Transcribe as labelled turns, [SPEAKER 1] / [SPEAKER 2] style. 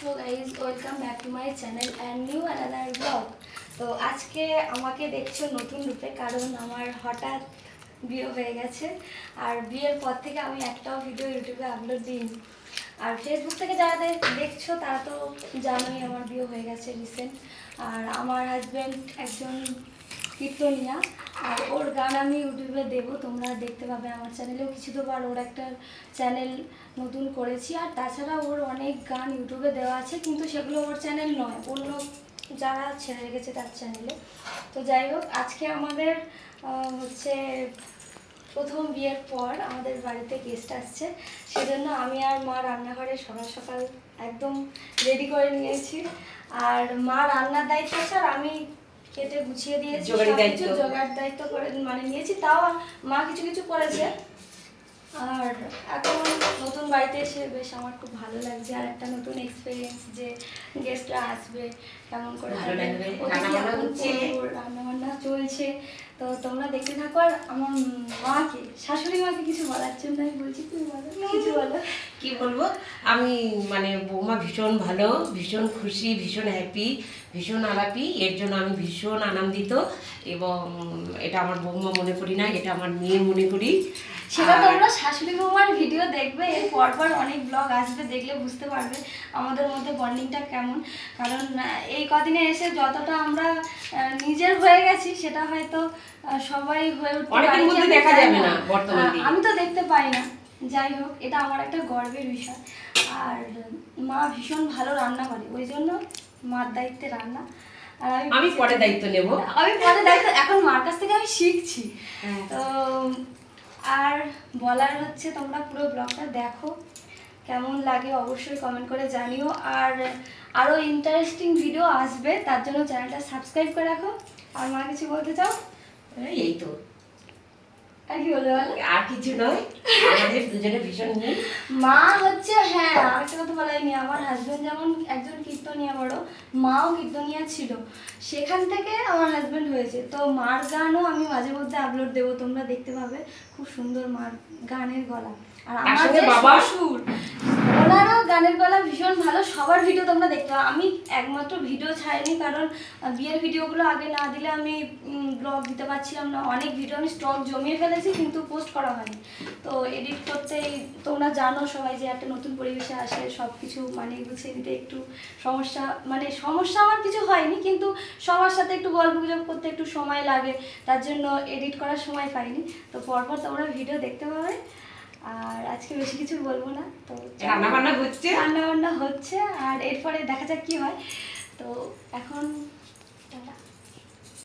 [SPEAKER 1] So guys, welcome back to my channel and new another vlog. তো আজকে আমাকে দেখছো নতুন রূপে, কারণ আমার হঠাৎ বিয়ে হয়ে গেছে। আর বিয়ের পর থেকে আমি একটাও ভিডিও ইউটিউবে আপলোড দিইনি। আর ফেসবুক থেকে যারা দেখছো তারা তো জানোই আমার বিয়ে হয়ে গেছে রিসেন্ট। আর আমার হাজব্যান্ড একজন কীর্তনিয়া, আর ওর গান আমি ইউটিউবে দেবো, তোমরা দেখতে পাবে আমার চ্যানেলেও কিছু দেবো। আর ওর একটা চ্যানেল নতুন করেছি, আর তাছাড়া ওর অনেক গান ইউটিউবে দেওয়া আছে, কিন্তু সেগুলো ওর চ্যানেল নয়, অন্য যারা ছেড়ে রেখেছে তার চ্যানেলে। তো যাই হোক, আজকে আমাদের হচ্ছে প্রথম বিয়ের পর আমাদের বাড়িতে গেস্ট আসছে, সেজন্য আমি আর মা রান্নাঘরে সকাল সকাল একদম রেডি করে নিয়েছি। আর মা রান্নার দায়িত্ব আছে, আর আমি কেটে গুছিয়ে দিয়েছি, সবকিছু জোগাড় দায়িত্ব করে মানে নিয়েছি। তাও মা কিছু কিছু করেছে। আর এখন নতুন বাড়িতে এসে বেশ আমার খুব ভালো লাগছে, আর একটা নতুন এক্সপিরিয়েন্স যে গেস্টরা আসবে কেমন করে রান্নাবান্না চলছে। তো তোমরা দেখতে থাকো। আর আমার মাকে, শাশুড়ি মাকে কিছু বলার জন্য আমি বলছি, তুমি বলো, কিছু বলো।
[SPEAKER 2] কি বলবো, আমি মানে বৌমা ভীষণ ভালো, ভীষণ খুশি, ভীষণ হ্যাপি, ভীষণ আলাপি। এর জন্য আমি ভীষণ আনন্দিত, এবং এটা আমার বৌমা মনে করি না, এটা আমার মেয়ে মনে করি।
[SPEAKER 1] সেটা তোমরা শাশুড়ি বৌমার ভিডিও দেখবে, এর পরপর অনেক ব্লগ আসবে, দেখলে বুঝতে পারবে আমাদের মধ্যে বন্ডিংটা কেমন। কারণ এই কদিনে এসে যতটা আমরা নিজের হয়ে গেছি, সেটা হয়তো সবাই হয়ে উঠতে পারে না, আমি তো দেখতে পাই না। যাই হোক, এটা আমার একটা গর্বের বিষয়। আর মা ভীষণ ভালো রান্না করে, ওই জন্য মার দায়িত্বে রান্না। আর
[SPEAKER 2] আমি পরে দায়িত্ব নেব,
[SPEAKER 1] এখন মার কাছ থেকে আমি শিখছি। তো আর বলার হচ্ছে, তোমরা পুরো ব্লগটা দেখো, কেমন লাগে অবশ্যই কমেন্ট করে জানিও। আর আরও ইন্টারেস্টিং ভিডিও আসবে, তার জন্য চ্যানেলটা সাবস্ক্রাইব করে রাখো। আর মা কিছু বলতে চাও?
[SPEAKER 2] এই তো,
[SPEAKER 1] আর কি বলতে পারো?
[SPEAKER 2] আর কিছু নয়, আমাদের দুজনে ভীষণ মিল।
[SPEAKER 1] মা হচ্ছে, হ্যাঁ আরেকটা কথা বলাইনি, আমার হাজব্যান্ড যেমন একজন কীর্তনিয়া বড়, মাও কীর্তনিয়া ছিল, সেখান থেকে আমার হাজব্যান্ড হয়েছে। তো মার গানও আমি মাঝে মধ্যে আপলোড দেবো, তোমরা দেখতে পাবে। খুব সুন্দর মার গানের গলা। আর আমার যে শ্বশুর, ওনারও গানের গলা ভীষণ ভালো। সবার ভিডিও তোমরা দেখতে পাবে। আমি একমাত্র ভিডিও ছাড়িনি, কারণ বিয়ের ভিডিওগুলো আগে না দিলে আমি ব্লগ দিতে পারছিলাম না। অনেক ভিডিও আমি স্টক জমিয়ে ফেলেছি, কিন্তু পোস্ট করা হয়নি। তো এডিট করতেই তোমরা জানো সবাই যে একটা নতুন পরিবেশে আসলে সব কিছু মানে গুছিয়ে দিতে একটু সমস্যা, মানে সমস্যা আমার কিছু হয়নি, কিন্তু সবার সাথে একটু গল্প গুজব করতে একটু সময় লাগে, তার জন্য এডিট করার সময় পাইনি। তো পরপর তোমরা ভিডিও দেখতে পাবে। আর আজকে বেশি কিছু বলবো না, তো রান্নাবান্না হচ্ছে, আর এরপরে দেখা যাক কি হয়। তো এখন